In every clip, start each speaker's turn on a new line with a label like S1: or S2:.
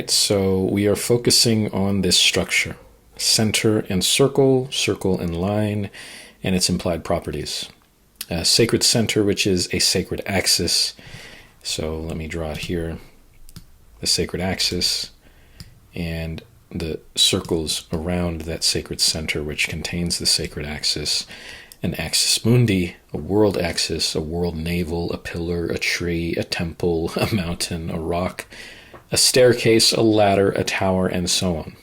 S1: right, so we are focusing on this structure. Center and circle, circle and line, and its implied properties. Sacred center, which is a sacred axis. So let me draw it here. The sacred axis and the circles around that sacred center, which contains the sacred axis. An axis mundi, a world axis, a world navel, a pillar, a tree, a temple, a mountain, a rock, a staircase, a ladder, a tower, and so on.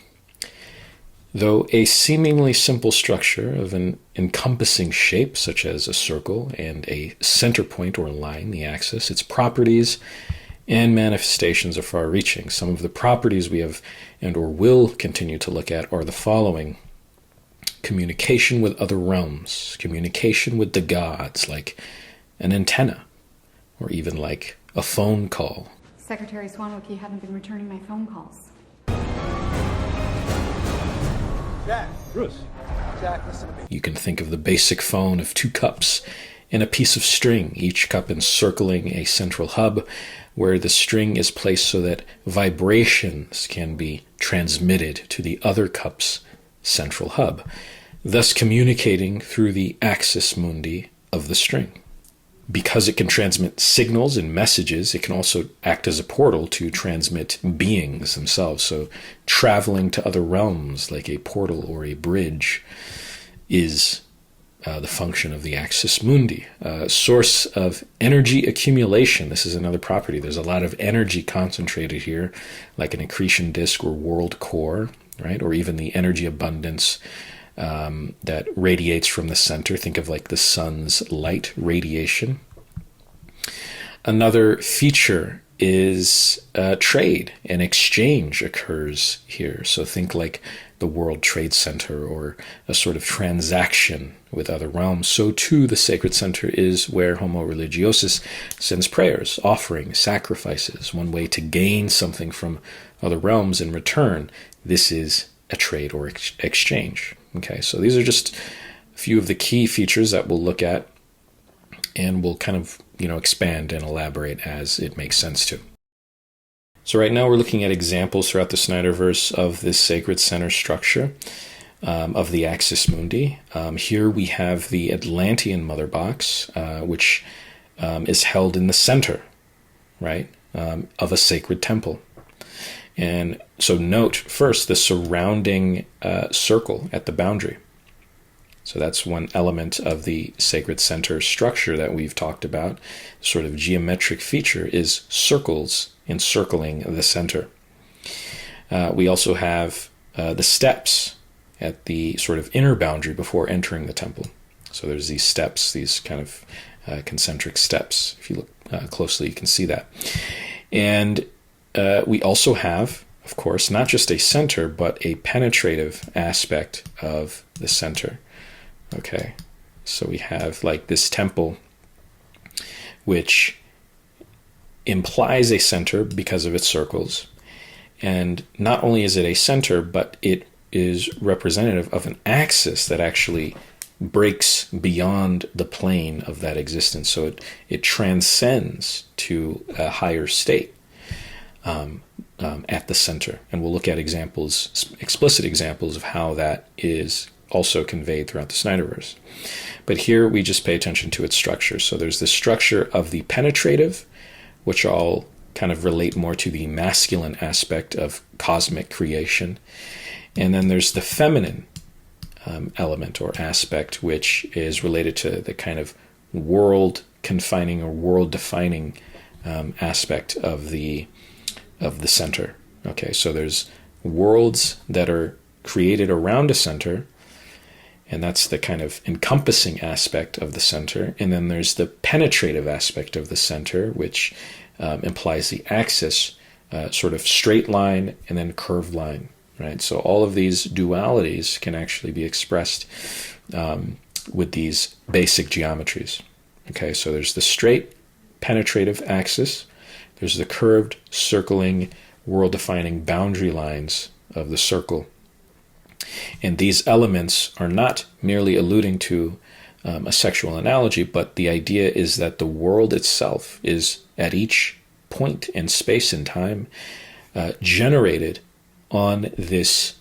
S1: Though a seemingly simple structure of an encompassing shape, such as a circle and a center point or line, the axis, its properties and manifestations are far-reaching. Some of the properties we have and or will continue to look at are the following. Communication with other realms, communication with the gods, like an antenna, or even like a phone call.
S2: Secretary Swanwick, haven't been returning my phone calls.
S3: Jack. Bruce. Jack, listen to me.
S1: You can think of the basic phone of two cups and a piece of string, each cup encircling a central hub, where the string is placed so that vibrations can be transmitted to the other cup's central hub, thus communicating through the axis mundi of the string. Because it can transmit signals and messages, it can also act as a portal to transmit beings themselves. So traveling to other realms, like a portal or a bridge, is the function of the axis mundi. Source of energy accumulation. This is another property. There's a lot of energy concentrated here, like an accretion disk or world core, right? Or even the energy abundance that radiates from the center. Think of like the sun's light radiation. Another feature is trade and exchange occurs here. So think like the World Trade Center or a sort of transaction with other realms. So too the sacred center is where Homo religiosus sends prayers, offerings, sacrifices, one way to gain something from other realms in return. This is a trade or exchange. Okay, so these are just a few of the key features that we'll look at, and we'll kind of, expand and elaborate as it makes sense to. So right now we're looking at examples throughout the SnyderVerse of this sacred center structure of the axis mundi. Here we have the Atlantean mother box, which is held in the center, right, of a sacred temple. And so note first the surrounding circle at the boundary. So that's one element of the sacred center structure that we've talked about. Sort of geometric feature is circles encircling the center. We also have the steps at the sort of inner boundary before entering the temple. So there's these steps, these kind of concentric steps. If you look closely, you can see that. And we also have, of course, not just a center, but a penetrative aspect of the center. Okay, so we have like this temple, which implies a center because of its circles. And not only is it a center, but it is representative of an axis that actually breaks beyond the plane of that existence. So it transcends to a higher state. At the center, and we'll look at examples, explicit examples of how that is also conveyed throughout the SnyderVerse. But here we just pay attention to its structure. So there's the structure of the penetrative, which all kind of relate more to the masculine aspect of cosmic creation, and then there's the feminine element or aspect, which is related to the kind of world confining or world defining aspect of the center. Okay, so there's worlds that are created around a center, and that's the kind of encompassing aspect of the center. And then there's the penetrative aspect of the center, which implies the axis, sort of straight line and then curved line, right? So all of these dualities can actually be expressed with these basic geometries. Okay, so there's the straight penetrative axis. There's the curved, circling, world-defining boundary lines of the circle. And these elements are not merely alluding to a sexual analogy, but the idea is that the world itself is at each point in space and time generated on this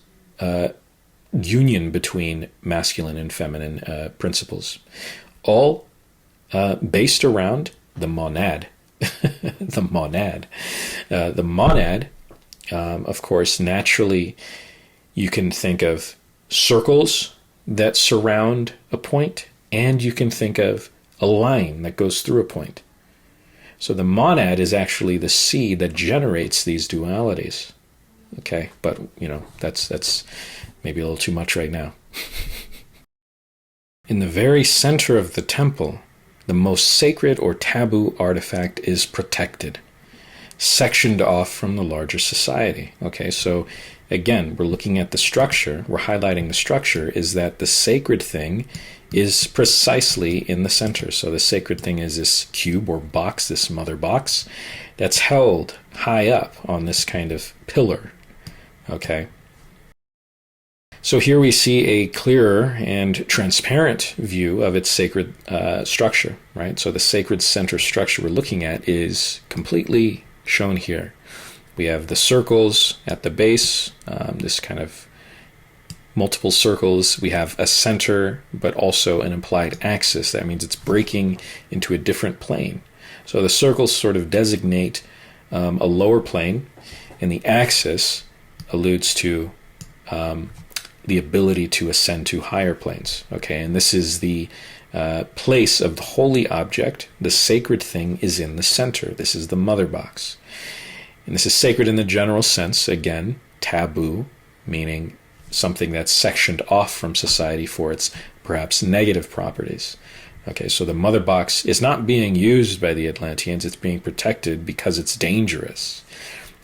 S1: union between masculine and feminine principles, all based around the monad. The monad. The monad, of course, naturally, you can think of circles that surround a point, and you can think of a line that goes through a point. So the monad is actually the seed that generates these dualities. Okay, but that's maybe a little too much right now. In the very center of the temple, the most sacred or taboo artifact is protected, sectioned off from the larger society. Okay, so again, we're looking at the structure, we're highlighting the structure, is that the sacred thing is precisely in the center. So the sacred thing is this cube or box, this mother box, that's held high up on this kind of pillar. Okay. So here we see a clearer and transparent view of its sacred structure, right? So the sacred center structure we're looking at is completely shown here. We have the circles at the base, this kind of multiple circles. We have a center, but also an implied axis. That means it's breaking into a different plane. So the circles sort of designate a lower plane, and the axis alludes to the ability to ascend to higher planes. Okay, and this is the place of the holy object. The sacred thing is in the center. This is the mother box. And this is sacred in the general sense. Again, taboo, meaning something that's sectioned off from society for its perhaps negative properties. Okay, so the mother box is not being used by the Atlanteans. It's being protected because it's dangerous.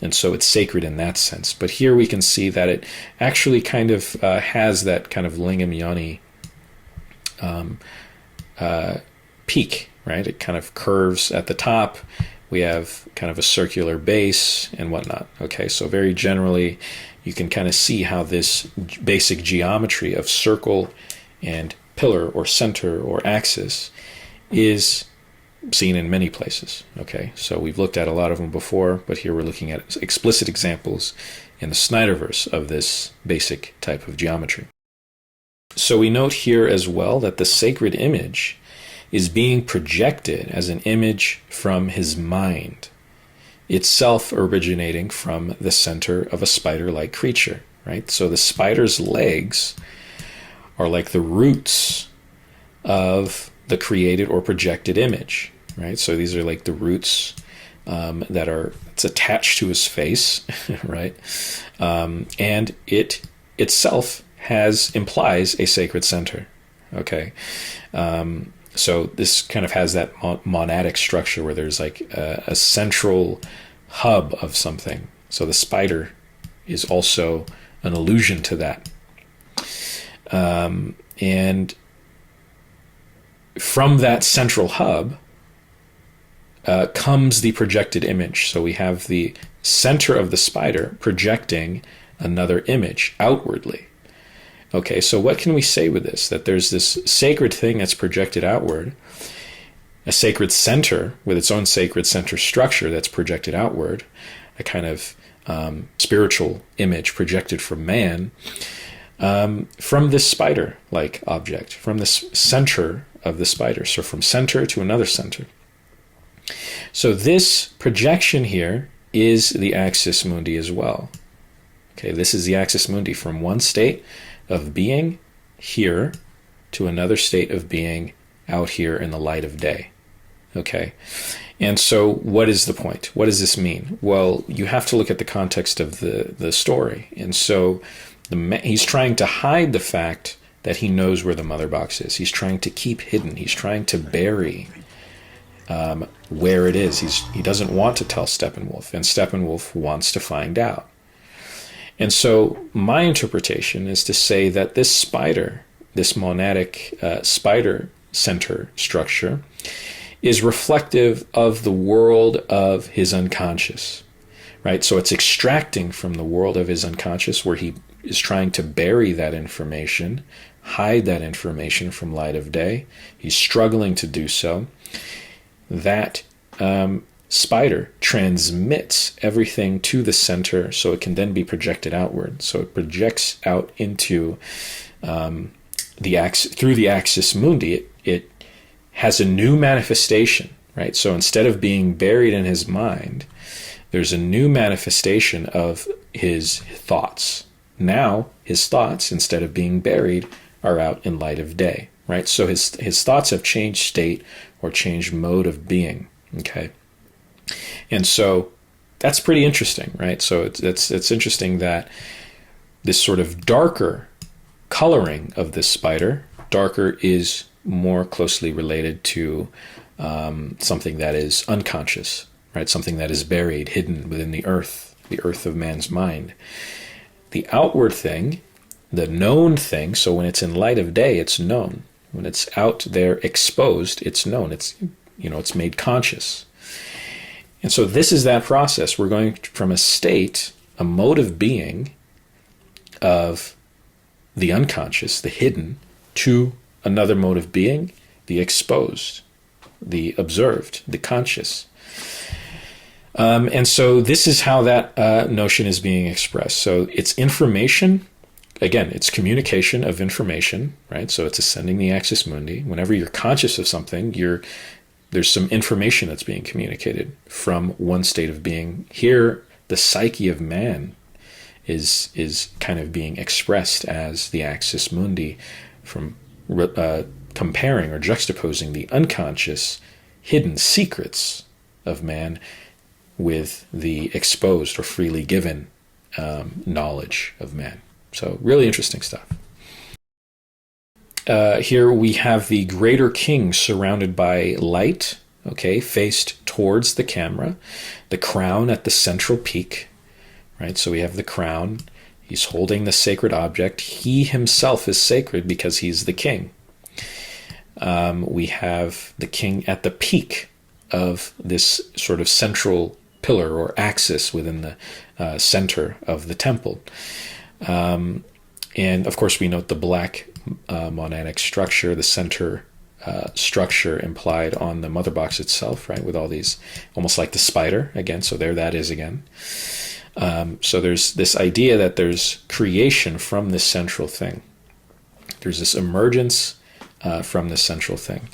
S1: And so it's sacred in that sense. But here we can see that it actually kind of has that kind of lingam yoni peak, right? It kind of curves at the top. We have kind of a circular base and whatnot. Okay, so very generally, you can kind of see how this basic geometry of circle and pillar or center or axis is seen in many places. Okay, so we've looked at a lot of them before, but here we're looking at explicit examples in the SnyderVerse of this basic type of geometry. So we note here as well that the sacred image is being projected as an image from his mind, itself originating from the center of a spider-like creature, right? So the spider's legs are like the roots of the created or projected image, right? So these are like the roots it's attached to his face, right? And it itself implies a sacred center, okay? So this kind of has that monadic structure where there's like a central hub of something. So the spider is also an allusion to that. And from that central hub comes the projected image. So we have the center of the spider projecting another image outwardly. Okay, so what can we say with this? That there's this sacred thing that's projected outward, a sacred center with its own sacred center structure that's projected outward, a kind of spiritual image projected from man, from this spider-like object, from this center of the spider. So from center to another center. So this projection here is the axis mundi as well. Okay, this is the axis mundi from one state of being here to another state of being out here in the light of day. Okay, and so what is the point? What does this mean? Well, you have to look at the context of the story. And so he's trying to hide the fact that he knows where the mother box is. He's trying to keep hidden. He's trying to bury where it is. He doesn't want to tell Steppenwolf, and Steppenwolf wants to find out. And so my interpretation is to say that this spider, this monadic spider center structure, is reflective of the world of his unconscious, right? So it's extracting from the world of his unconscious where he is trying to bury that information, hide that information from light of day. He's struggling to do so. That spider transmits everything to the center so it can then be projected outward. So it projects out into the axis, through the axis mundi. It has a new manifestation, right? So instead of being buried in his mind, there's a new manifestation of his thoughts. Now his thoughts, instead of being buried, are out in light of day, right? So his thoughts have changed state or changed mode of being, okay? And so that's pretty interesting, right? So it's interesting that this sort of darker coloring of this spider, darker is more closely related to something that is unconscious, right? Something that is buried, hidden within the earth of man's mind. The outward thing, the known thing, so when it's in light of day, it's known. When it's out there exposed, it's known. It's made conscious. And so this is that process. We're going from a state, a mode of being of the unconscious, the hidden, to another mode of being, the exposed, the observed, the conscious. And so this is how that notion is being expressed. So it's information. Again, it's communication of information, right? So it's ascending the axis mundi. Whenever you're conscious of something, there's some information that's being communicated from one state of being. Here, the psyche of man is kind of being expressed as the axis mundi, from comparing or juxtaposing the unconscious, hidden secrets of man with the exposed or freely given knowledge of man. So really interesting stuff. Here we have the greater king surrounded by light, okay, faced towards the camera. The crown at the central peak, right? So we have the crown. He's holding the sacred object. He himself is sacred because he's the king. We have the king at the peak of this sort of central pillar or axis within the center of the temple. And of course we note the black monadic structure, the center structure implied on the mother box itself, right, with all these, almost like the spider again. So there that is again. So there's this idea that there's creation from this central thing. There's this emergence from this central thing.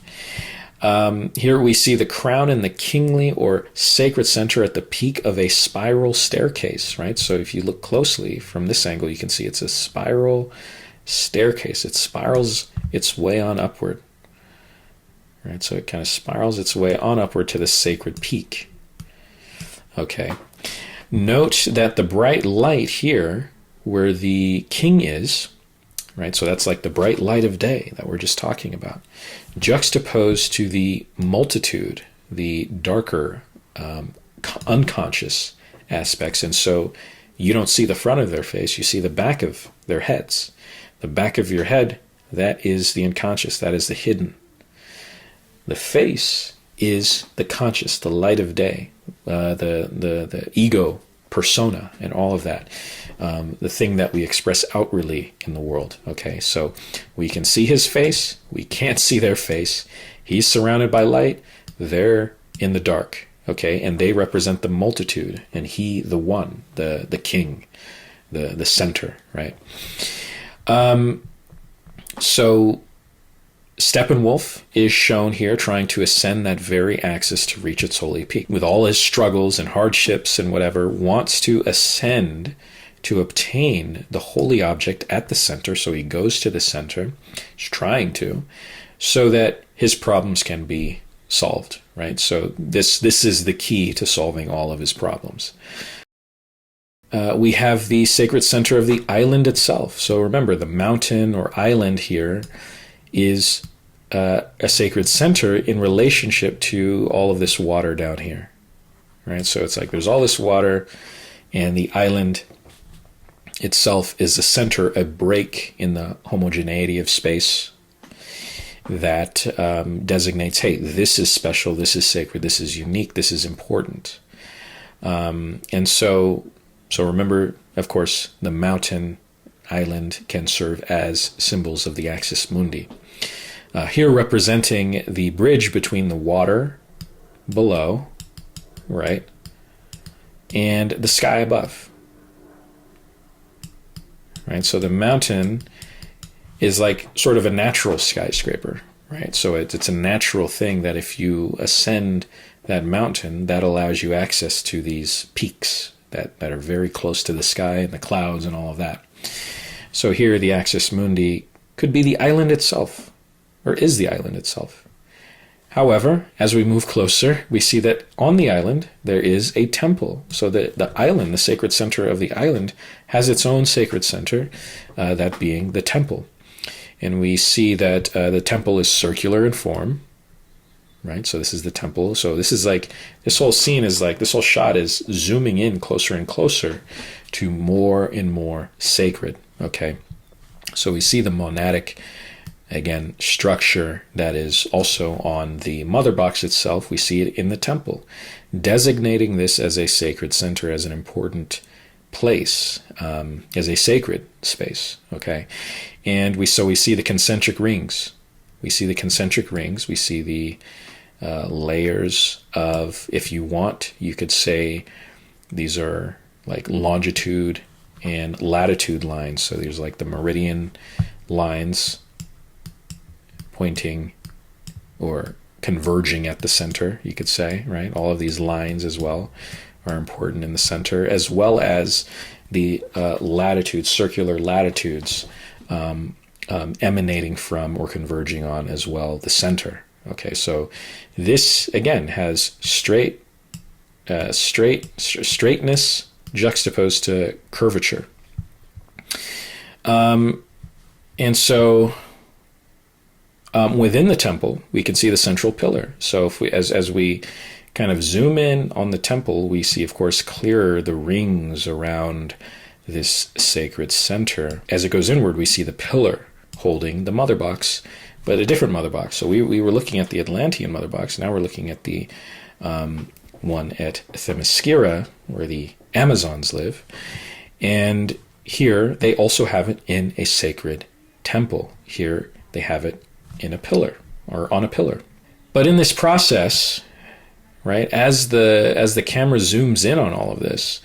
S1: Here we see the crown in the kingly or sacred center at the peak of a spiral staircase, right? So if you look closely from this angle, you can see it's a spiral staircase. It spirals its way on upward, right? So it kind of spirals its way on upward to the sacred peak. Okay. Note that the bright light here, where the king is, right? So that's like the bright light of day that we're just talking about, juxtaposed to the multitude, the darker, unconscious aspects. And so you don't see the front of their face, you see the back of their heads. The back of your head, that is the unconscious, that is the hidden. The face is the conscious, the light of day, the ego persona and all of that. The thing that we express outwardly in the world. Okay, so we can see his face, we can't see their face. He's surrounded by light, they're in the dark. Okay, and they represent the multitude, and he the one, the king, the center, right? So Steppenwolf is shown here trying to ascend that very axis to reach its holy peak. With all his struggles and hardships and whatever, wants to ascend to obtain the holy object at the center. So he goes to the center, he's trying to, so that his problems can be solved, right? So this is the key to solving all of his problems. We have the sacred center of the island itself. So remember, the mountain or island here is a sacred center in relationship to all of this water down here, right? So it's like there's all this water, and the island itself is the center, a break in the homogeneity of space that designates, hey, this is special, this is sacred, this is unique, this is important. And so remember, of course, the mountain, island can serve as symbols of the axis mundi. Here representing the bridge between the water below, right, and the sky above. Right, so the mountain is like sort of a natural skyscraper, right? So it's a natural thing that if you ascend that mountain, that allows you access to these peaks that are very close to the sky and the clouds and all of that. So here the Axis Mundi could be the island itself, or is the island itself. However, as we move closer, we see that on the island there is a temple. So the island, the sacred center of the island, has its own sacred center, that being the temple. And we see that the temple is circular in form, right? So this is the temple. So this is like, this whole scene is like, this whole shot is zooming in closer and closer to more and more sacred, okay? So we see the monadic, again, structure that is also on the mother box itself. We see it in the temple, designating this as a sacred center, as an important place, as a sacred space, okay? And we see the concentric rings. We see the concentric rings. We see the layers of, if you want, you could say these are like longitude and latitude lines. So there's like the meridian lines pointing or converging at the center, you could say, right? All of these lines as well are important in the center, as well as the latitudes, circular latitudes, emanating from or converging on as well the center. Okay, so this again has straightness juxtaposed to curvature, and so within the temple we can see the central pillar. So if we, as we kind of zoom in on the temple, we see, of course, clearer the rings around this sacred center. As it goes inward, we see the pillar holding the mother box, but a different mother box. So we were looking at the Atlantean mother box. Now we're looking at the one at Themyscira, where the Amazons live. And here they also have it in a sacred temple. Here they have it in a pillar, or on a pillar. But in this process, right, as the camera zooms in on all of this,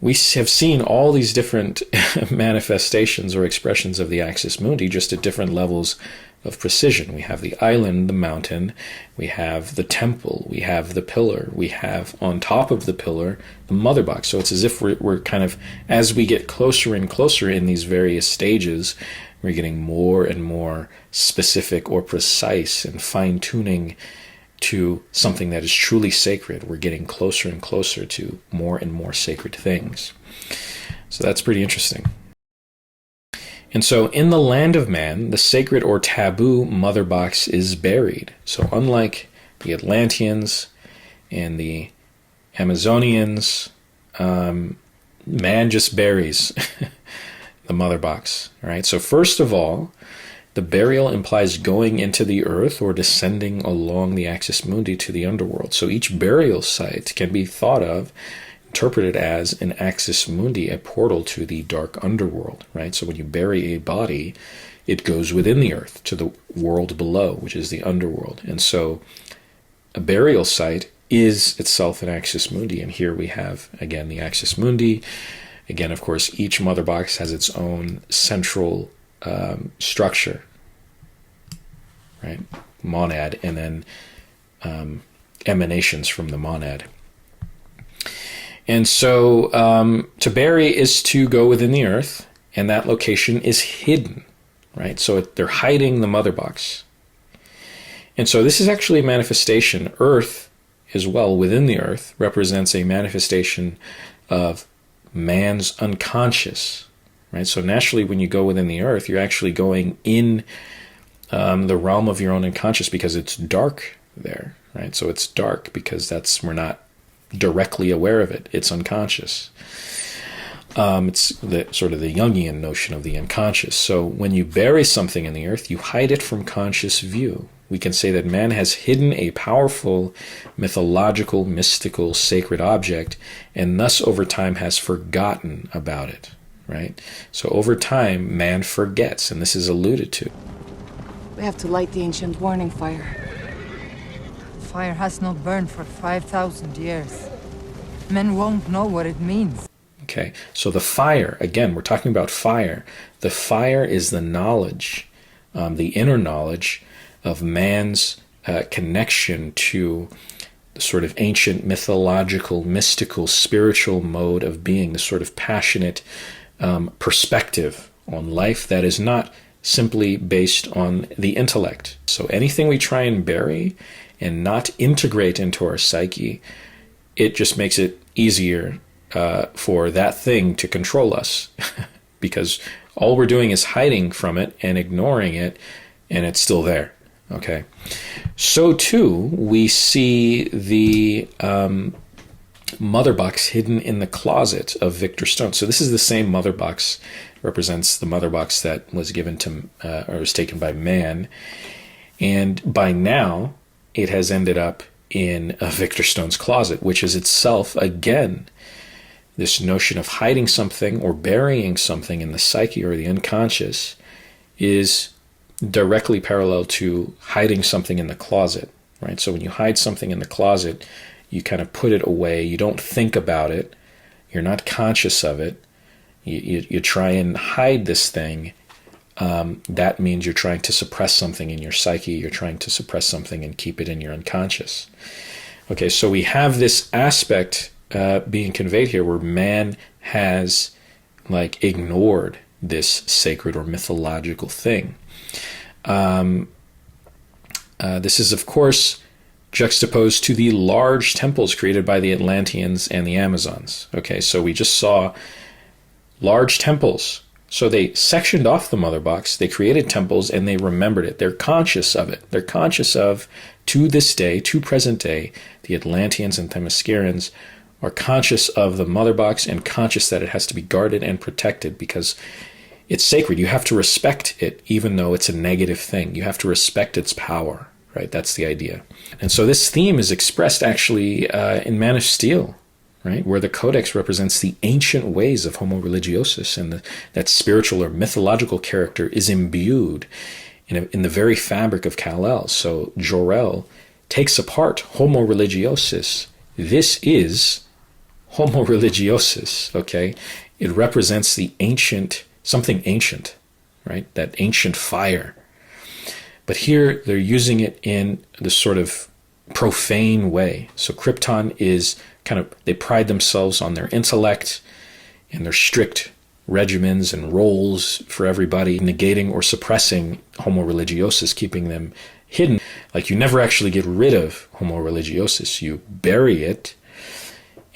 S1: we have seen all these different manifestations or expressions of the Axis Mundi, just at different levels of precision. We have the island, the mountain, we have the temple, we have the pillar, we have on top of the pillar the mother box. So it's as if we're kind of, as we get closer and closer in these various stages, we're getting more and more specific or precise and fine-tuning to something that is truly sacred. We're getting closer and closer to more and more sacred things. So that's pretty interesting. And so in the land of man, the sacred or taboo mother box is buried. So unlike the Atlanteans and the Amazonians, man just buries the mother box. All right. So first of all, the burial implies going into the earth or descending along the Axis Mundi to the underworld. So each burial site can be thought of, interpreted as an Axis Mundi, a portal to the dark underworld, right? So when you bury a body, it goes within the earth to the world below, which is the underworld. And so a burial site is itself an Axis Mundi. And here we have, again, the Axis Mundi. Again, of course, each mother box has its own central structure, right? Monad, and then emanations from the monad. And so to bury is to go within the earth, and that location is hidden, right? So they're hiding the mother box. And so this is actually a manifestation. Earth as well, within the earth, represents a manifestation of man's unconscious, right? So naturally, when you go within the earth, you're actually going in the realm of your own unconscious, because it's dark there, right? So it's dark because we're not directly aware of it. It's unconscious. It's the sort of the Jungian notion of the unconscious. So when you bury something in the earth, you hide it from conscious view. We can say that man has hidden a powerful, mythological, mystical, sacred object, and thus over time has forgotten about it, right? So over time, man forgets, and this is alluded to.
S4: We have to light the ancient warning fire. fire has not burned for 5,000 years. Men won't know what it means.
S1: Okay, so the fire, again, we're talking about fire. The fire is the knowledge, the inner knowledge of man's connection to the sort of ancient, mythological, mystical, spiritual mode of being, the sort of passionate perspective on life that is not simply based on the intellect. So anything we try and bury and not integrate into our psyche, it just makes it easier for that thing to control us because all we're doing is hiding from it and ignoring it, and it's still there. Okay, so too we see the mother box hidden in the closet of Victor Stone. So this is the same mother box, represents the mother box that was given to or was taken by man, and by now it has ended up in Victor Stone's closet, which is itself again this notion of hiding something or burying something in the psyche or the unconscious is directly parallel to hiding something in the closet, right? So when you hide something in the closet, you kind of put it away. You don't think about it. You're not conscious of it. You try and hide this thing. That means you're trying to suppress something in your psyche. You're trying to suppress something and keep it in your unconscious. Okay, so we have this aspect being conveyed here where man has like ignored this sacred or mythological thing. This is, of course, juxtaposed to the large temples created by the Atlanteans and the Amazons. Okay, so we just saw large temples. So they sectioned off the mother box, they created temples, and they remembered it. They're conscious of it. They're conscious of, to this day, to present day, the Atlanteans and Themyscirans are conscious of the mother box and conscious that it has to be guarded and protected because it's sacred. You have to respect it, even though it's a negative thing. You have to respect its power, right? That's the idea. And so this theme is expressed actually in Man of Steel, right? Where the Codex represents the ancient ways of Homo religiosus, and that spiritual or mythological character is imbued in the very fabric of Kal-El. So Jor-El takes apart Homo religiosus. This is Homo religiosus, okay? It represents the ancient, something ancient, right? That ancient fire. But here they're using it in this sort of profane way. So Krypton is kind of, they pride themselves on their intellect and their strict regimens and roles for everybody, negating or suppressing Homo religiosus, keeping them hidden. Like you never actually get rid of Homo religiosus. You bury it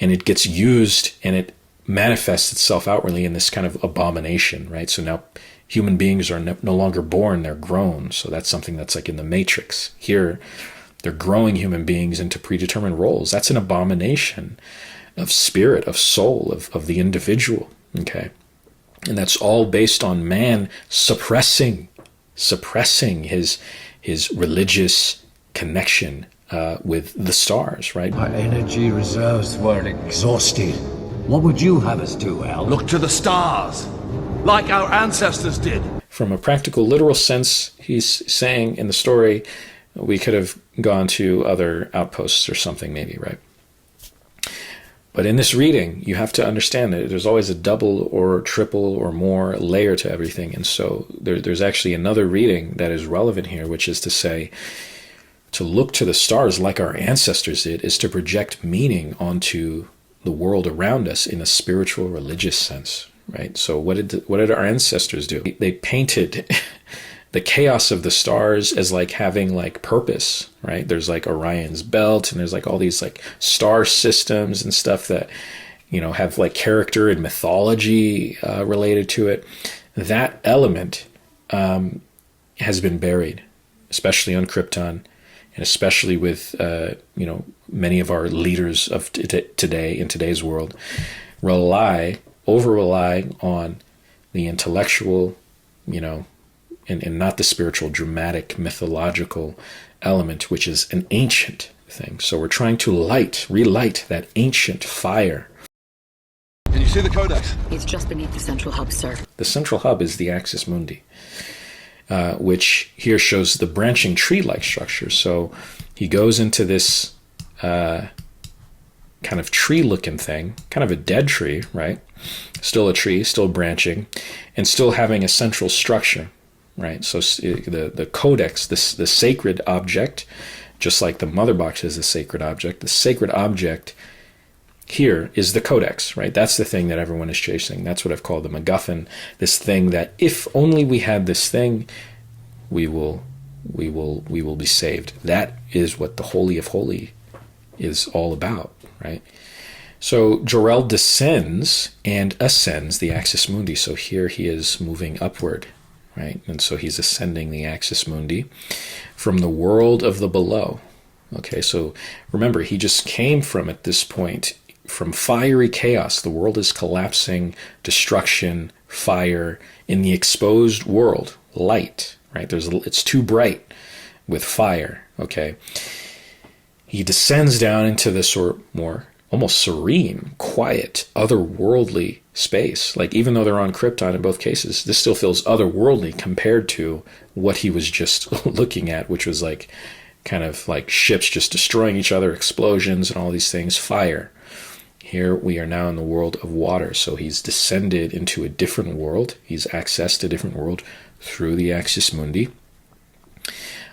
S1: and it gets used and it manifests itself outwardly in this kind of abomination, right? So now human beings are no longer born, they're grown. So that's something that's like in the Matrix. Here, they're growing human beings into predetermined roles. That's an abomination of spirit, of soul, of the individual, okay? And that's all based on man suppressing his religious connection with the stars, right?
S5: Our energy reserves were exhausted. What would you have us do, Al?
S6: Look to the stars, like our ancestors did.
S1: From a practical, literal sense, he's saying in the story, we could have gone to other outposts or something maybe, right? But in this reading, you have to understand that there's always a double or triple or more layer to everything. And so there's actually another reading that is relevant here, which is to say, to look to the stars like our ancestors did is to project meaning onto the world around us in a spiritual, religious sense, right? So what did our ancestors do? They painted the chaos of the stars as like having like purpose, right? There's like Orion's belt and there's like all these like star systems and stuff that, you know, have like character and mythology related to it. That element has been buried, especially on Krypton, and especially with, you know, many of our leaders of today, in today's world, over-rely on the intellectual, you know, and not the spiritual, dramatic, mythological element, which is an ancient thing. So we're trying to relight that ancient fire.
S6: Can you see the Codex?
S7: It's just beneath the Central Hub, sir.
S1: The Central Hub is the axis mundi, which here shows the branching tree-like structure. So he goes into this kind of tree-looking thing, kind of a dead tree, right? Still a tree, still branching, and still having a central structure, right? So the codex, the sacred object, just like the mother box is a sacred object, the sacred object here is the codex, right? That's the thing that everyone is chasing. That's what I've called the MacGuffin, this thing that if only we had this thing, we will be saved. That is what the Holy of Holy is all about, right? So Jor-El descends and ascends the Axis Mundi. So here he is moving upward, right? And so he's ascending the Axis Mundi from the world of the below. Okay, so remember, he just came from, at this point, from fiery chaos. The world is collapsing, destruction, fire. In the exposed world, light, right? It's too bright with fire, okay? He descends down into this more almost serene, quiet, otherworldly space. Like, even though they're on Krypton in both cases, this still feels otherworldly compared to what he was just looking at, which was like kind of like ships just destroying each other, explosions and all these things, fire. Here we are now in the world of water. So he's descended into a different world. He's accessed a different world through the Axis Mundi.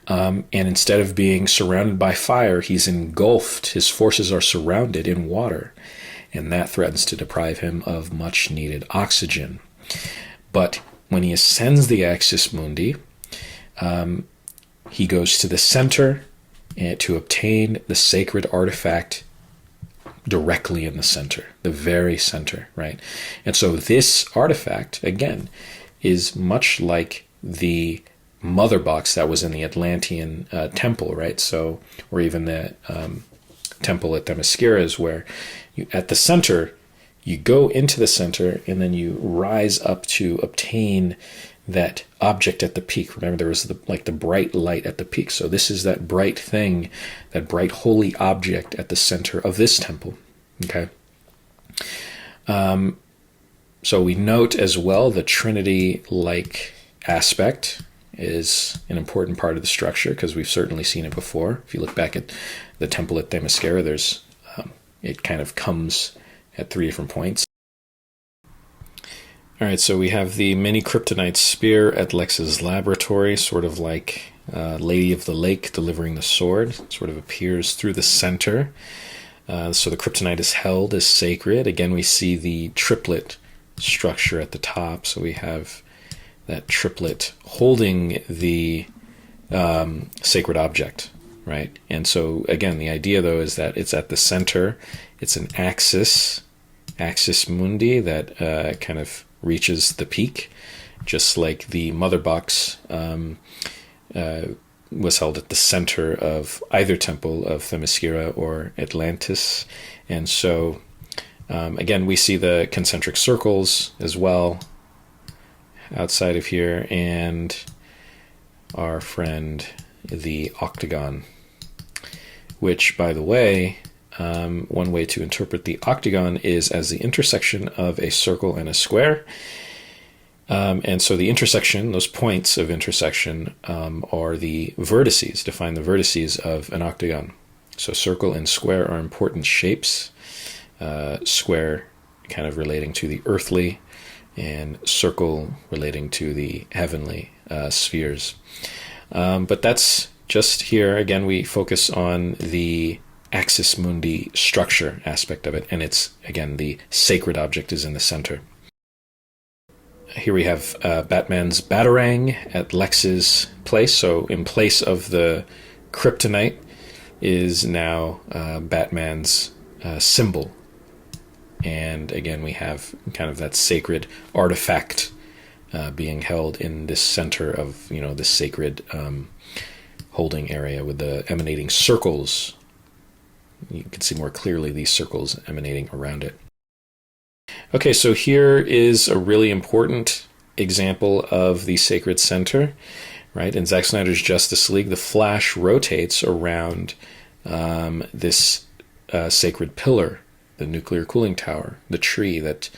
S1: And instead of being surrounded by fire, he's engulfed. His forces are surrounded in water. And that threatens to deprive him of much needed oxygen. But when he ascends the Axis Mundi, he goes to the center to obtain the sacred artifact directly in the center, the very center, right? And so this artifact, again, is much like the mother box that was in the Atlantean temple, right? So, or even the temple at Themyscira, is where at the center, you go into the center and then you rise up to obtain that object at the peak. Remember, there was the bright light at the peak. So this is that bright thing, that bright holy object at the center of this temple. Okay. So we note as well the Trinity-like aspect is an important part of the structure, because we've certainly seen it before. If you look back at the temple at Themyscira, there's it kind of comes at 3 different points. All right, so we have the mini Kryptonite spear at Lex's laboratory, sort of like Lady of the Lake delivering the sword. It sort of appears through the center. So the Kryptonite is held as sacred. Again, we see the triplet structure at the top. So we have that triplet holding the sacred object, right? And so, again, the idea, though, is that it's at the center. It's an axis mundi that kind of reaches the peak, just like the mother box was held at the center of either temple of Themyscira or Atlantis. And so, again, we see the concentric circles as well outside of here, and our friend the octagon, which, by the way, one way to interpret the octagon is as the intersection of a circle and a square. And so the intersection, those points of intersection, are the vertices, define the vertices of an octagon. So circle and square are important shapes. Square kind of relating to the earthly, and circle relating to the heavenly spheres. But that's just here. Again, we focus on the Axis Mundi structure aspect of it, and it's, again, the sacred object is in the center. Here we have Batman's Batarang at Lex's place. So in place of the Kryptonite is now Batman's symbol. And again, we have kind of that sacred artifact being held in this center of, this sacred holding area with the emanating circles. You can see more clearly these circles emanating around it. Okay, so here is a really important example of the sacred center, right? In Zack Snyder's Justice League, the Flash rotates around this sacred pillar, the nuclear cooling tower, the tree that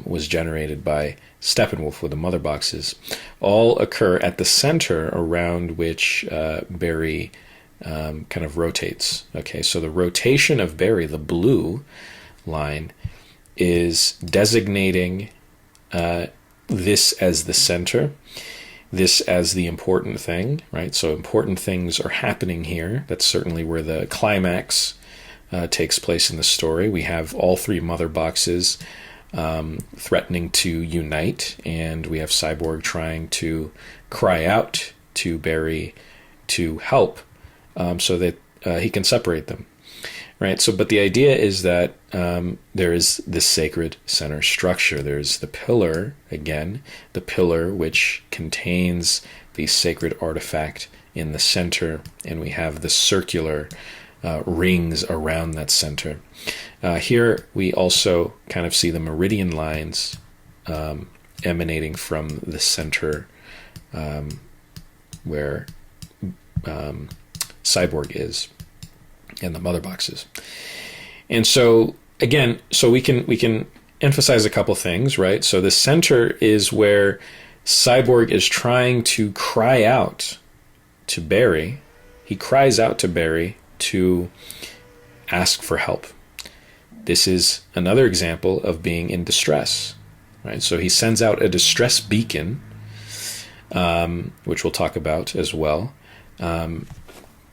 S1: was generated by Steppenwolf with the mother boxes, all occur at the center around which Barry kind of rotates. Okay, so the rotation of Barry, the blue line, is designating this as the center, this as the important thing, right? So important things are happening here. That's certainly where the climax takes place in the story. We have all three mother boxes threatening to unite, and we have Cyborg trying to cry out to Barry to help so that he can separate them, right? So, but the idea is that there is this sacred center structure. There's the pillar, again, the pillar which contains the sacred artifact in the center, and we have the circular rings around that center. Here we also kind of see the meridian lines emanating from the center where Cyborg is, and the mother boxes. And so again, so we can emphasize a couple things, right? So the center is where Cyborg is trying to cry out to Barry. He cries out to Barry to ask for help. This is another example of being in distress, right? So he sends out a distress beacon, which we'll talk about as well,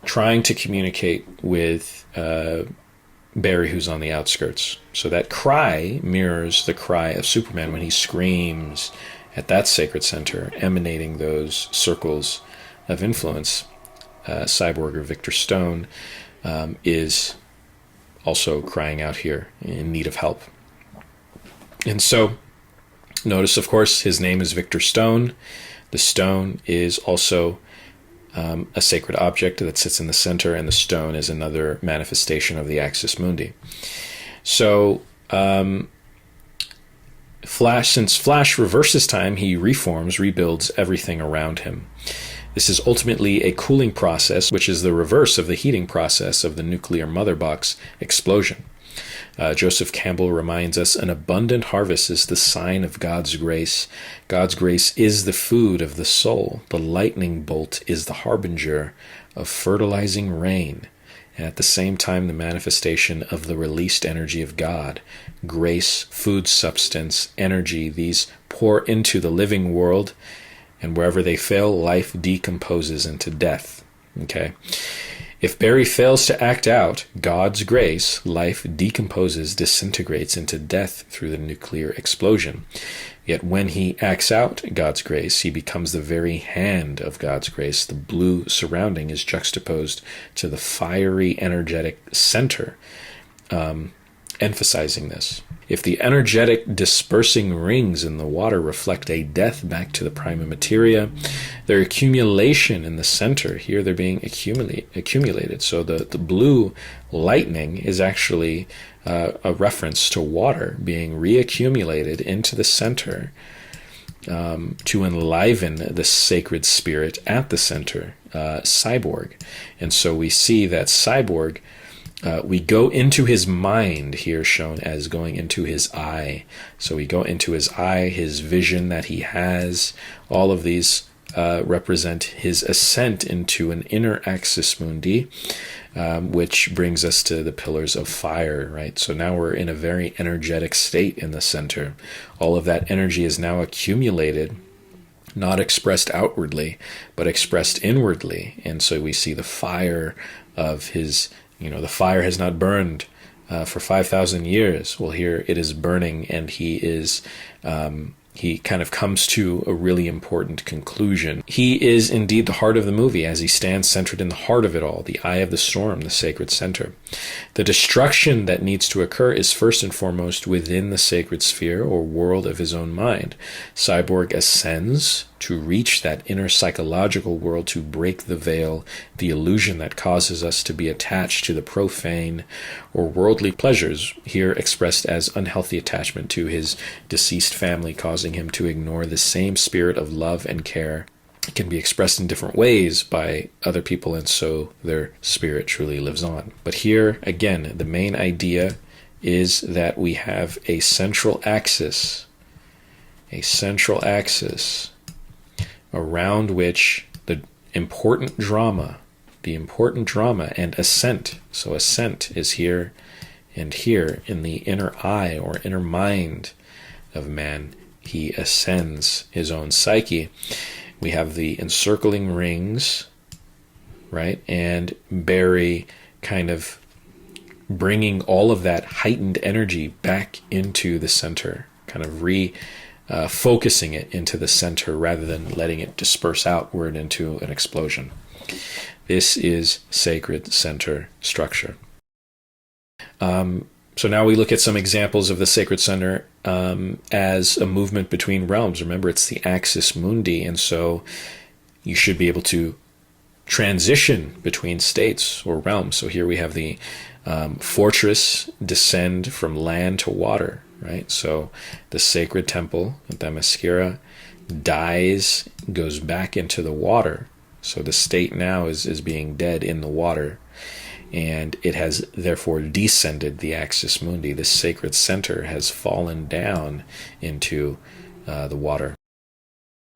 S1: trying to communicate with Barry, who's on the outskirts. So that cry mirrors the cry of Superman when he screams at that sacred center, emanating those circles of influence. Cyborg, or Victor Stone, is also crying out here in need of help. And so notice, of course, his name is Victor Stone. The stone is also a sacred object that sits in the center, and the stone is another manifestation of the Axis Mundi. So since Flash reverses time, he reforms, rebuilds everything around him. This is ultimately a cooling process, which is the reverse of the heating process of the nuclear mother box explosion. Joseph Campbell reminds us, an abundant harvest is the sign of God's grace. God's grace is the food of the soul. The lightning bolt is the harbinger of fertilizing rain, and at the same time the manifestation of the released energy of God. Grace, food, substance, energy, these pour into the living world, and wherever they fail, life decomposes into death. Okay? If Barry fails to act out God's grace, life decomposes, disintegrates into death through the nuclear explosion. Yet when he acts out God's grace, he becomes the very hand of God's grace. The blue surrounding is juxtaposed to the fiery, energetic center, emphasizing this. If the energetic dispersing rings in the water reflect a death back to the prima materia, their accumulation in the center, here they're being accumulated. So the blue lightning is actually a reference to water being reaccumulated into the center to enliven the sacred spirit at the center, Cyborg. And so we see that Cyborg, we go into his mind, here shown as going into his eye. So we go into his eye, his vision that he has. All of these represent his ascent into an inner axis mundi, which brings us to the pillars of fire, right? So now we're in a very energetic state in the center. All of that energy is now accumulated, not expressed outwardly, but expressed inwardly. And so we see the fire of his, the fire has not burned for 5,000 years. Well, here it is burning, and he kind of comes to a really important conclusion. He is indeed the heart of the movie, as he stands centered in the heart of it all, the eye of the storm, the sacred center. The destruction that needs to occur is first and foremost within the sacred sphere or world of his own mind. Cyborg ascends to reach that inner psychological world, to break the veil, the illusion that causes us to be attached to the profane or worldly pleasures, here expressed as unhealthy attachment to his deceased family, causing him to ignore the same spirit of love and care. It can be expressed in different ways by other people, and so their spirit truly lives on. But here, again, the main idea is that we have a central axis around which the important drama the important drama, and ascent. So ascent is here and here in the inner eye or inner mind of man. He ascends his own psyche. We have the encircling rings, right? And Barry kind of bringing all of that heightened energy back into the center, kind of focusing it into the center rather than letting it disperse outward into an explosion. This is sacred center structure. So now we look at some examples of the sacred center as a movement between realms. Remember, it's the axis mundi, and so you should be able to transition between states or realms. So here we have the fortress descend from land to water, right? So the sacred temple at Themyscira dies, goes back into the water. So the state now is being dead in the water, and it has therefore descended the axis mundi. The sacred center has fallen down into the water.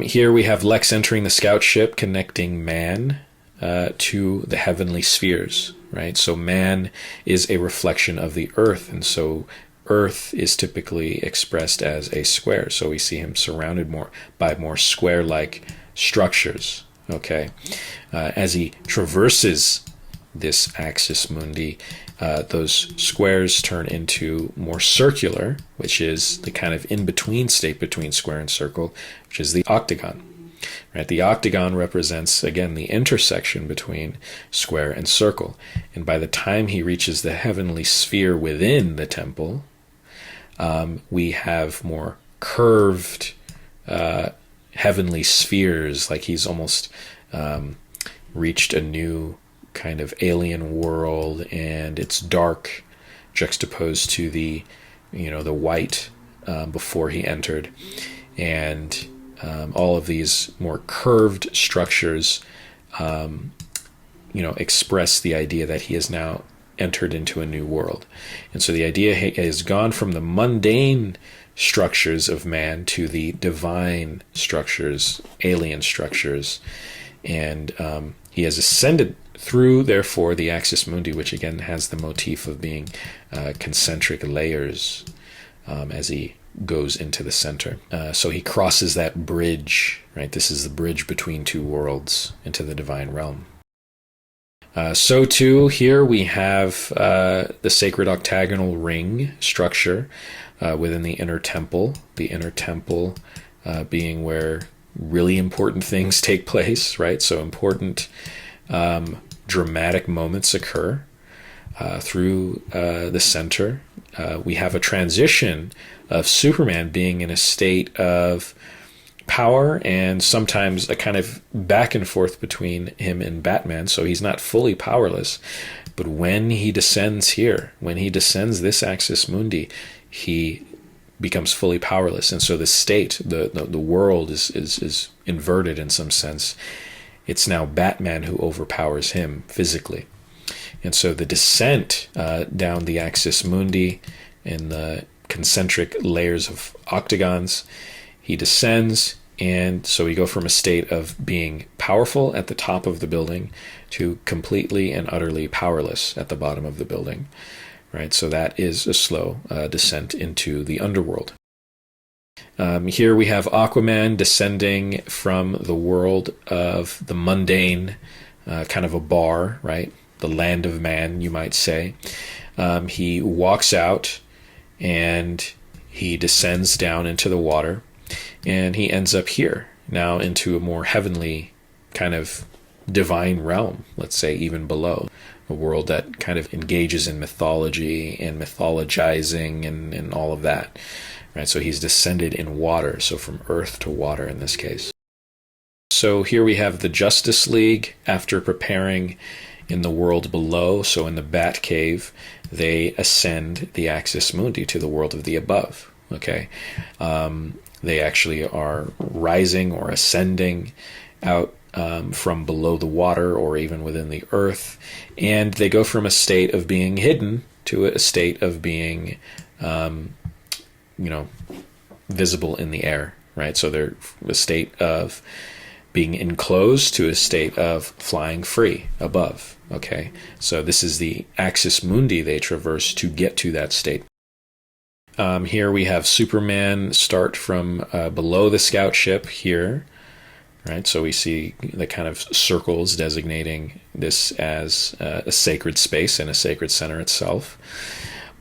S1: Here we have Lex entering the scout ship, connecting man to the heavenly spheres, right? So man is a reflection of the earth, and so earth is typically expressed as a square. So we see him surrounded by more square-like structures, okay? As he traverses this axis mundi, those squares turn into more circular, which is the kind of in-between state between square and circle, which is the octagon. Right? The octagon represents, again, the intersection between square and circle. And by the time he reaches the heavenly sphere within the temple, we have more curved heavenly spheres, like he's almost reached a new kind of alien world, and it's dark, juxtaposed to the white before he entered, and all of these more curved structures, express the idea that he has now entered into a new world. And so the idea has gone from the mundane structures of man to the divine structures, alien structures, and he has ascended through, therefore, the axis mundi, which again has the motif of being concentric layers as he goes into the center. So he crosses that bridge, right? This is the bridge between two worlds into the divine realm. So too, here we have the sacred octagonal ring structure within the inner temple. The inner temple being where really important things take place, right? So important dramatic moments occur through the center. We have a transition of Superman being in a state of power and sometimes a kind of back and forth between him and Batman. So he's not fully powerless. But when he descends here, when he descends this axis mundi, he becomes fully powerless. And so the state, the world is inverted in some sense. It's now Batman who overpowers him physically. And so the descent down the axis mundi in the concentric layers of octagons, he descends, and so we go from a state of being powerful at the top of the building to completely and utterly powerless at the bottom of the building, right? So that is a slow descent into the underworld. Here we have Aquaman descending from the world of the mundane, kind of a bar, right? The land of man, you might say. He walks out and he descends down into the water, and he ends up here, now into a more heavenly kind of divine realm, let's say even below, a world that kind of engages in mythology and mythologizing and all of that. Right, so he's descended in water, so from earth to water in this case. So here we have the Justice League after preparing in the world below. So in the Batcave, they ascend the axis mundi to the world of the above. Okay, they actually are rising or ascending out from below the water or even within the earth, and they go from a state of being hidden to a state of being visible in the air, right? So they're a state of being enclosed to a state of flying free above. Okay, so this is the axis mundi they traverse to get to that state. Here we have Superman start from below the scout ship here, right? So we see the kind of circles designating this as a sacred space and a sacred center itself.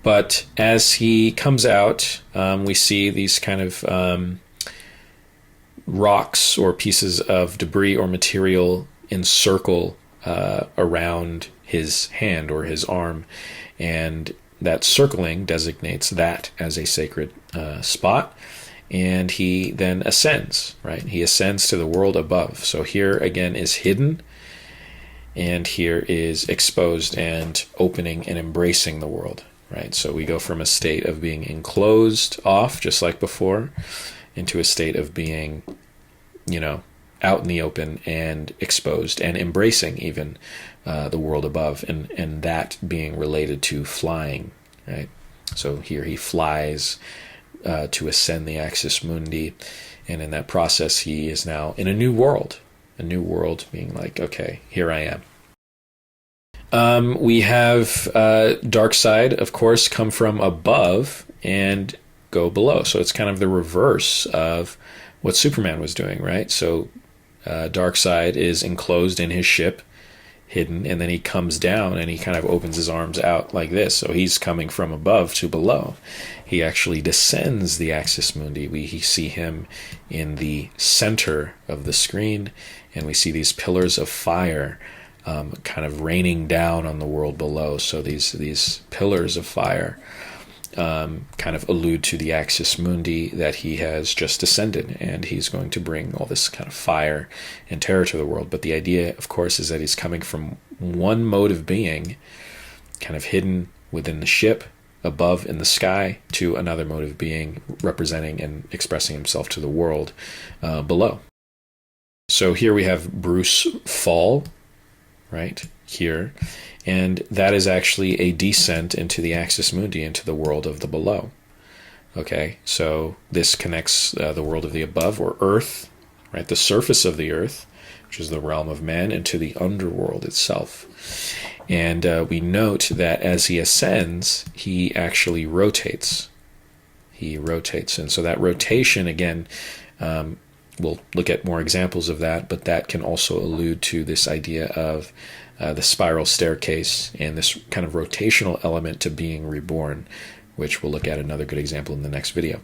S1: But as he comes out, we see these kind of rocks or pieces of debris or material encircle around his hand or his arm, and that circling designates that as a sacred spot, and he then ascends, right? He ascends to the world above. So here again is hidden, and here is exposed and opening and embracing the world, right? So we go from a state of being enclosed off, just like before, into a state of being, out in the open and exposed and embracing even the world above, and that being related to flying, right? So here he flies to ascend the axis mundi, and in that process he is now in a new world being like, okay, here I am. We have Darkseid, of course, come from above and go below. So it's kind of the reverse of what Superman was doing, right? So Darkseid is enclosed in his ship, hidden, and then he comes down and he kind of opens his arms out like this. So he's coming from above to below. He actually descends the axis mundi. We see him in the center of the screen, and we see these pillars of fire kind of raining down on the world below. So these pillars of fire kind of allude to the axis mundi that he has just ascended, and he's going to bring all this kind of fire and terror to the world. But the idea, of course, is that he's coming from one mode of being, kind of hidden within the ship, above in the sky, to another mode of being, representing and expressing himself to the world below. So here we have Bruce fall, right here, and that is actually a descent into the axis mundi, into the world of the below. Okay, so this connects the world of the above, or earth, right, the surface of the earth, which is the realm of man, into the underworld itself. And we note that as he ascends, he actually rotates. He rotates, and so that rotation, again, we'll look at more examples of that, but that can also allude to this idea of the spiral staircase and this kind of rotational element to being reborn, which we'll look at another good example in the next video.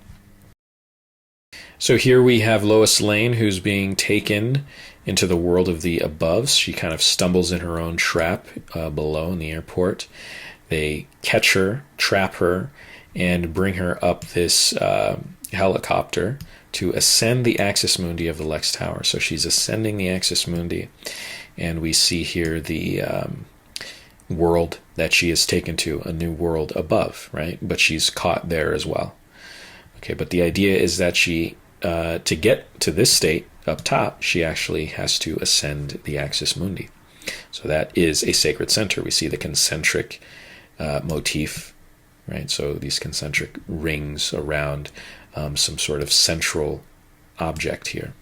S1: So here we have Lois Lane, who's being taken into the world of the above. She kind of stumbles in her own trap below in the airport. They catch her, trap her, and bring her up this helicopter to ascend the axis mundi of the Lex Tower. So she's ascending the axis mundi, and we see here the world that she is taken to, a new world above, right? But she's caught there as well. Okay, but the idea is that she, to get to this state up top, she actually has to ascend the axis mundi. So that is a sacred center. We see the concentric motif, right? So these concentric rings around some sort of central object here.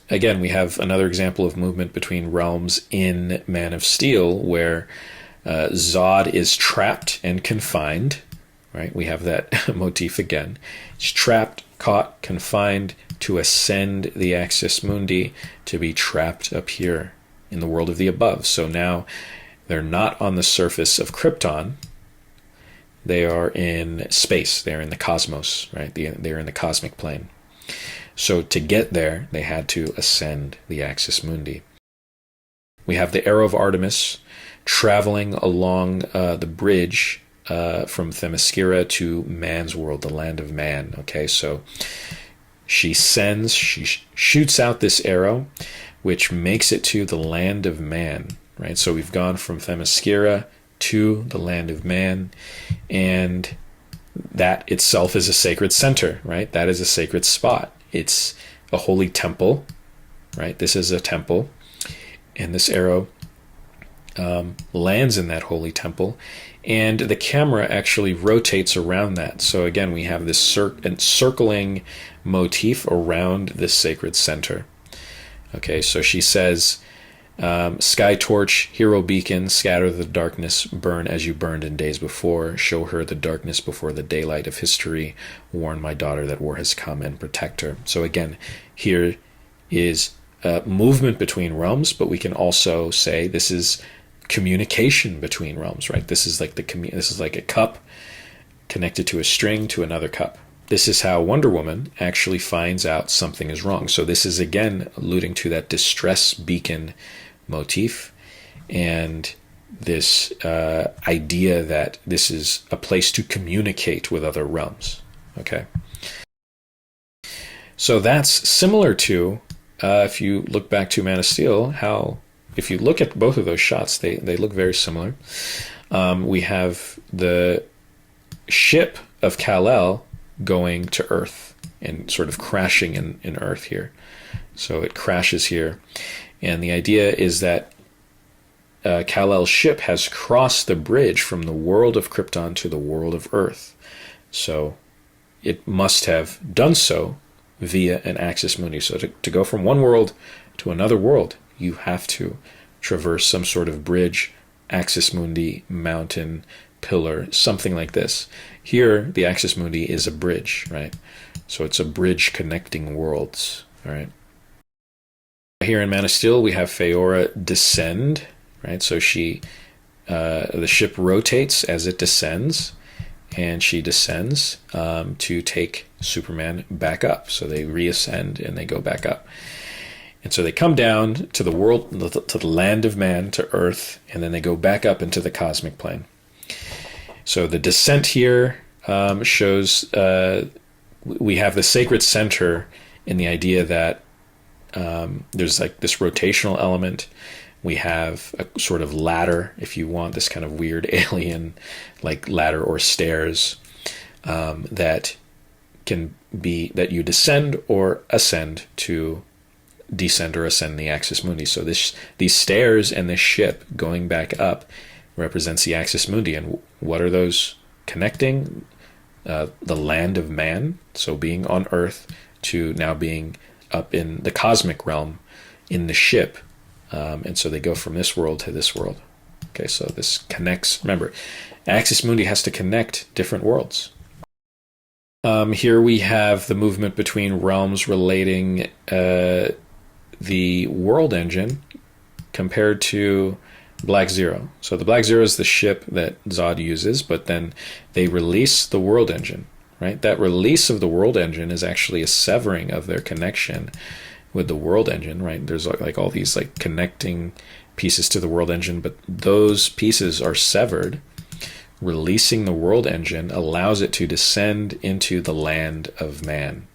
S1: Again, we have another example of movement between realms in Man of Steel, where Zod is trapped and confined, right? We have that motif again. He's trapped, caught, confined to ascend the axis mundi, to be trapped up here in the world of the above. So now they're not on the surface of Krypton. They are in space. They're in the cosmos, right? They're in the cosmic plane. So to get there, they had to ascend the axis mundi. We have the Arrow of Artemis traveling along the bridge from Themyscira to man's world, the land of man. Okay, so she shoots out this arrow, which makes it to the land of man, right? So we've gone from Themyscira to the land of man, and that itself is a sacred center, right? That is a sacred spot. It's a holy temple, right? This is a temple, and this arrow lands in that holy temple, and the camera actually rotates around that. So again, we have this circling motif around this sacred center. Okay, so she says, sky torch, hero beacon, scatter the darkness, burn as you burned in days before, show her the darkness before the daylight of history, warn my daughter that war has come and protect her. So again, here is movement between realms, but we can also say this is communication between realms, right? This is like this is like a cup connected to a string to another cup. This is how Wonder Woman actually finds out something is wrong. So this is again alluding to that distress beacon motif and this idea that this is a place to communicate with other realms. Okay. So that's similar to, if you look back to Man of Steel, how if you look at both of those shots, they look very similar. We have the ship of Kal-El going to Earth and sort of crashing in Earth here. So it crashes here. And the idea is that Kal-El's ship has crossed the bridge from the world of Krypton to the world of Earth. So it must have done so via an axis mundi. So to go from one world to another world, you have to traverse some sort of bridge, axis mundi, mountain, pillar, something like this. Here, the axis mundi is a bridge, right? So it's a bridge connecting worlds, all right? Here in Man of Steel, we have Faora descend, right? So the ship rotates as it descends, and she descends to take Superman back up. So they reascend and they go back up. And so they come down to the world, to the land of man, to Earth, and then they go back up into the cosmic plane. So the descent here shows we have the sacred center in the idea that there's like this rotational element. We have a sort of ladder, if you want, this kind of weird alien like ladder or stairs that can be that you descend or ascend to descend or ascend the axis mundi. So these stairs and this ship going back up represents the axis mundi. And what are those connecting? The land of man, so being on Earth, to now being up in the cosmic realm in the ship. And so they go from this world to this world. Okay, so this connects. Remember, axis mundi has to connect different worlds. Here we have the movement between realms relating the world engine compared to Black Zero. So the Black Zero is the ship that Zod uses, but then they release the world engine, right? That release of the world engine is actually a severing of their connection with the world engine, right? There's like all these like connecting pieces to the world engine, but those pieces are severed. Releasing the world engine allows it to descend into the land of man,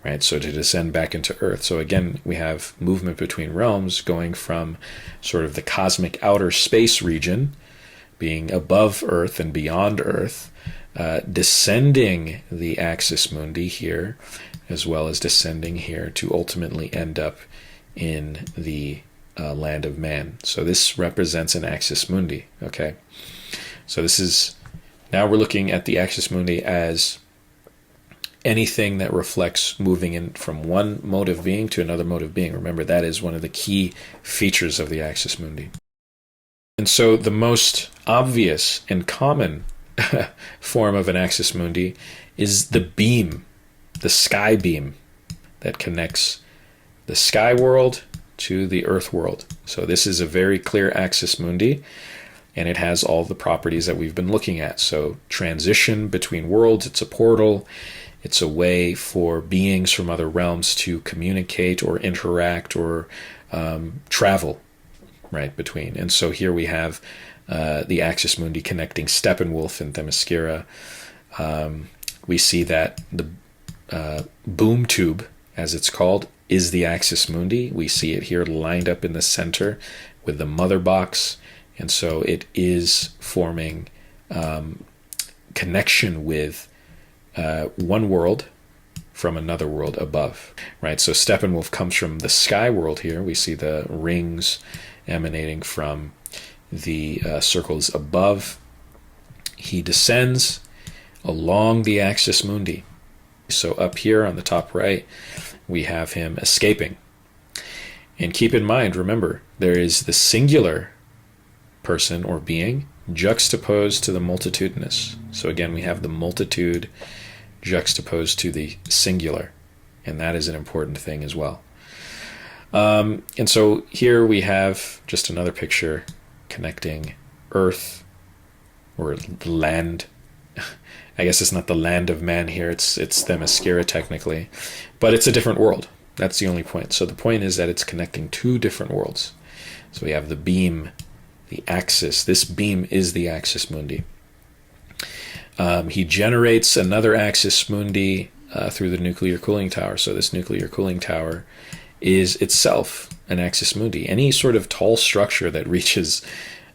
S1: right? So to descend back into Earth. So again, we have movement between realms going from sort of the cosmic outer space region, being above Earth and beyond Earth, descending the axis mundi here, as well as descending here to ultimately end up in the land of man. So this represents an axis mundi, okay? So this is, now we're looking at the axis mundi as anything that reflects moving in from one mode of being to another mode of being. Remember, that is one of the key features of the axis mundi. And so the most obvious and common form of an axis mundi is the beam, the sky beam that connects the sky world to the earth world. So this is a very clear axis mundi, and it has all the properties that we've been looking at. So transition between worlds, it's a portal, it's a way for beings from other realms to communicate or interact or travel, right, between. And so here we have the axis mundi connecting Steppenwolf and Themyscira. We see that the boom tube, as it's called, is the axis mundi. We see it here lined up in the center with the mother box. And so it is forming connection with one world from another world above, right? So Steppenwolf comes from the sky world here. We see the rings emanating from the circles above. He descends along the axis mundi. So up here on the top right, we have him escaping. And keep in mind, remember, there is the singular person or being juxtaposed to the multitudinous. So again, we have the multitude juxtaposed to the singular, and that is an important thing as well. And so here we have just another picture connecting Earth, or land. I guess it's not the land of man here, it's Themyscira technically, but it's a different world. That's the only point. So the point is that it's connecting two different worlds. So we have the beam, the axis. This beam is the axis mundi. He generates another axis mundi through the nuclear cooling tower. So this nuclear cooling tower is itself an axis mundi. Any sort of tall structure that reaches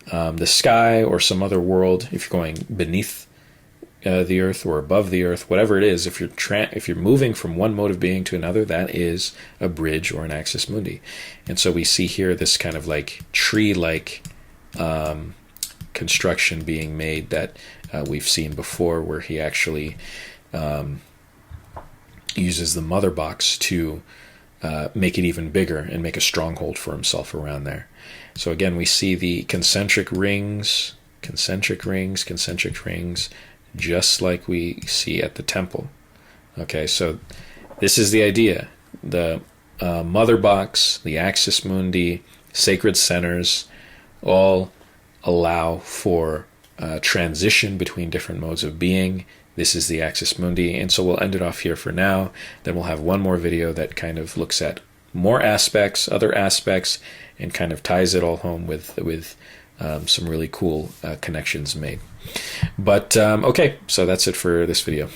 S1: the sky or some other world, if you're going beneath the Earth or above the Earth, whatever it is, if you're moving from one mode of being to another, that is a bridge or an axis mundi. And so we see here this kind of like tree-like construction being made that we've seen before, where he actually uses the mother box to make it even bigger and make a stronghold for himself around there. So again, we see the concentric rings, just like we see at the temple. Okay, so this is the idea. The mother box, the axis mundi, sacred centers, all allow for transition between different modes of being. This is the axis mundi, and so we'll end it off here for now. Then we'll have one more video that kind of looks at more aspects, other aspects, and kind of ties it all home with some really cool connections made. But okay, so that's it for this video.